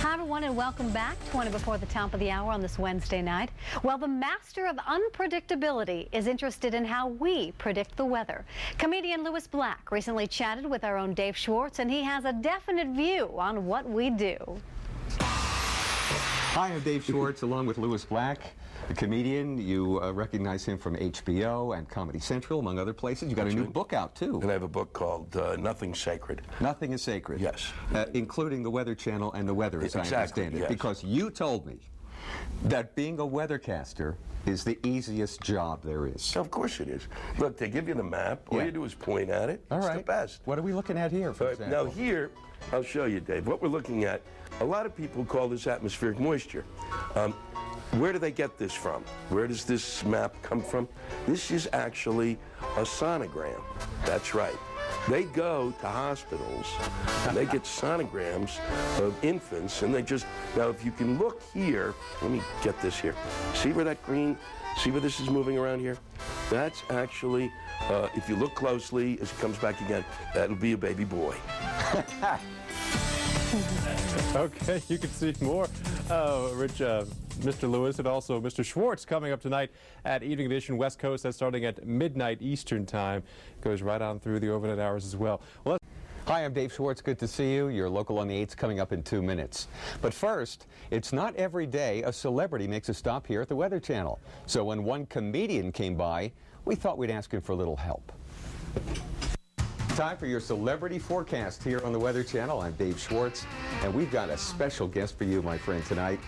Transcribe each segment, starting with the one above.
Hi everyone and welcome back. 20 before the top of the hour on this Wednesday night. Well, the master of unpredictability is interested in how we predict the weather. Comedian Lewis Black recently chatted with our own Dave Schwartz, and he has a definite view on what we do. Hi, I'm Dave Schwartz along with Lewis Black, a comedian. You recognize him from HBO and Comedy Central, among other places. You got a new book out, too. And I have a book called Nothing's Sacred. Nothing is Sacred. Yes. Including the Weather Channel and the weather, as I understand it. Yes. Because you told me that being a weathercaster is the easiest job there is. Of course it is. Look, they give you the map. All you do is point at it. All right. It's the best. What are we looking at here, for example? Now here, I'll show you, Dave. What we're looking at, a lot of people call this atmospheric moisture. Where do they get this from? Where does this map come from? This is actually a sonogram. That's right. They go to hospitals and they get sonograms of infants, and they just, now if you can look here, let me get this here. See where that green, see where this is moving around here? That's actually, if you look closely, as it comes back again, that'll be a baby boy. Okay, you can see more. Mr. Lewis and also Mr. Schwartz coming up tonight at Evening Edition West Coast. That's starting at midnight Eastern Time. Goes right on through the overnight hours as well. Hi, I'm Dave Schwartz. Good to see you. You're local on the 8's coming up in 2 minutes. But first, it's not every day a celebrity makes a stop here at the Weather Channel. So when one comedian came by, we thought we'd ask him for a little help. Time for your celebrity forecast here on the Weather Channel. I'm Dave Schwartz, and we've got a special guest for you, my friend, tonight.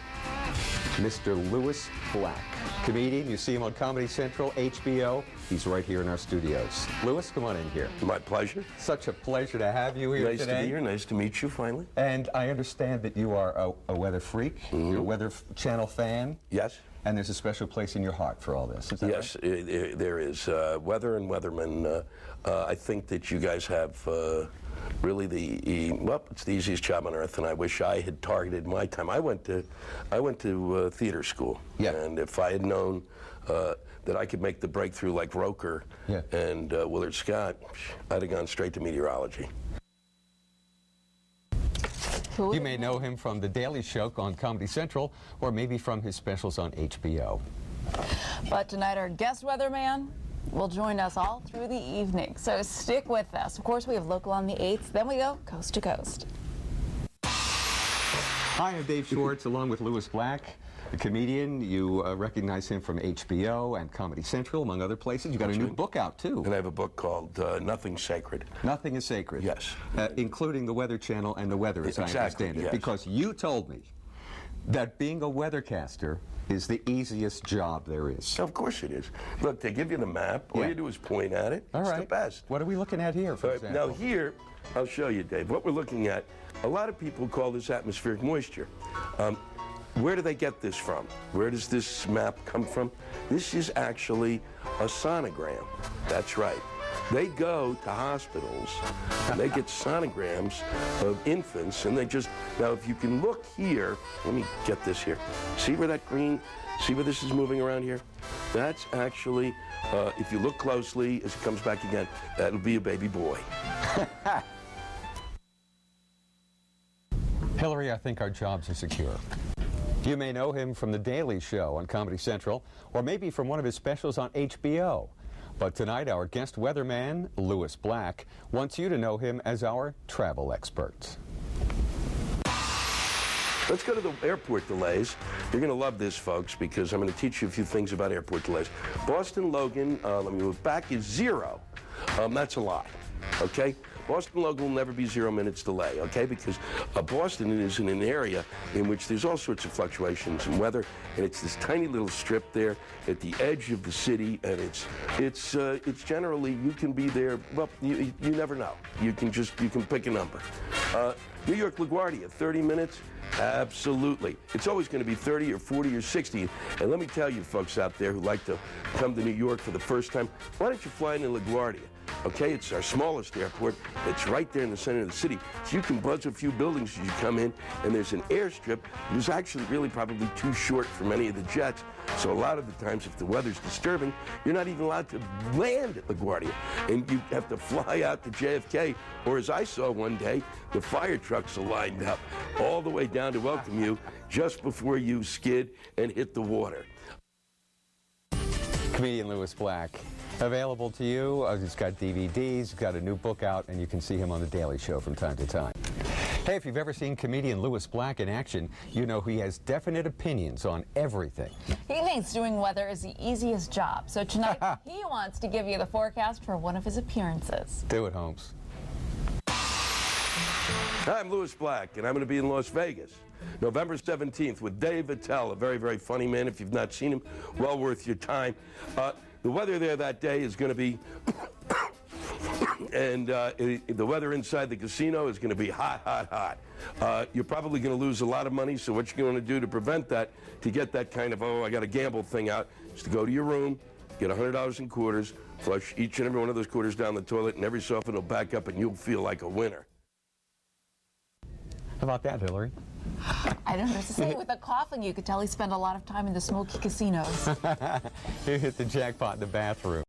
Mr. Lewis Black, comedian. You see him on Comedy Central, HBO. He's right here in our studios. Lewis, come on in here. My pleasure. Such a pleasure to have you here today. Nice to be here. Nice to meet you, finally. And I understand that you are a weather freak. You're a Weather Channel fan. Yes. And there's a special place in your heart for all this. Is that yes, right? there is. Weather and weathermen, I think that you guys have really it's the easiest job on earth, and I wish I had targeted my time. I went to theater school, and if I had known that I could make the breakthrough like Roker and Willard Scott, I'd have gone straight to meteorology. You may know him from The Daily Show on Comedy Central, or maybe from his specials on HBO. But tonight our guest weatherman will join us all through the evening, so stick with us. Of course, we have local on the 8th, then we go coast to coast. Hi, I'm Dave Schwartz along with Lewis Black, a comedian. You recognize him from HBO and Comedy Central, among other places. You got a new book out, too. And I have a book called Nothing's Sacred. Nothing is Sacred. Yes. Including the Weather Channel and the weather, as I understand it. Yes. Because you told me that being a weathercaster is the easiest job there is. Of course it is. Look, they give you the map. All you do is point at it. All right. It's the best. What are we looking at here, for example? Now here, I'll show you, Dave. What we're looking at, a lot of people call this atmospheric moisture. Where do they get this from? Where does this map come from? This is actually a sonogram. That's right. They go to hospitals and they get sonograms of infants, and they just, now if you can look here, let me get this here. See where that green, see where this is moving around here? That's actually, if you look closely, as it comes back again, that'll be a baby boy. Hillary, I think our jobs are secure. You may know him from The Daily Show on Comedy Central, or maybe from one of his specials on HBO. But tonight, our guest weatherman, Lewis Black, wants you to know him as our travel expert. Let's go to the airport delays. You're going to love this, folks, because I'm going to teach you a few things about airport delays. Boston Logan, let me move back, is 0. That's a lie, okay? Boston Logan will never be 0 minutes delay, okay? Because Boston is in an area in which there's all sorts of fluctuations in weather, and it's this tiny little strip there at the edge of the city, and it's generally, you can be there, well, you never know. You can pick a number. New York LaGuardia, 30 minutes? Absolutely. It's always going to be 30 or 40 or 60. And let me tell you, folks out there who like to come to New York for the first time, why don't you fly into LaGuardia? Okay, it's our smallest airport. It's right there in the center of the city. So you can buzz a few buildings as you come in, and there's an airstrip. It is actually really probably too short for many of the jets. So a lot of the times, if the weather's disturbing, you're not even allowed to land at LaGuardia. And you have to fly out to JFK, or as I saw one day, the fire trucks are lined up all the way down to welcome you just before you skid and hit the water. Comedian Lewis Black. Available to you. He's got DVDs, he's got a new book out, and you can see him on The Daily Show from time to time. Hey, if you've ever seen comedian Lewis Black in action, you know he has definite opinions on everything. He thinks doing weather is the easiest job. So tonight, he wants to give you the forecast for one of his appearances. Do it, Holmes. Hi, I'm Lewis Black, and I'm going to be in Las Vegas November 17th with Dave Attell, a very, very funny man. If you've not seen him, well worth your time. The weather there that day is going to be, and the weather inside the casino is going to be hot, hot, hot. You're probably going to lose a lot of money, so what you're going to do to prevent that, to get that kind of, oh, I got to gamble thing out, is to go to your room, get $100 in quarters, flush each and every one of those quarters down the toilet, and every so often it'll back up and you'll feel like a winner. How about that, Hillary? I don't know what to say. With the coughing, you could tell he spent a lot of time in the smoky casinos. You hit the jackpot in the bathroom.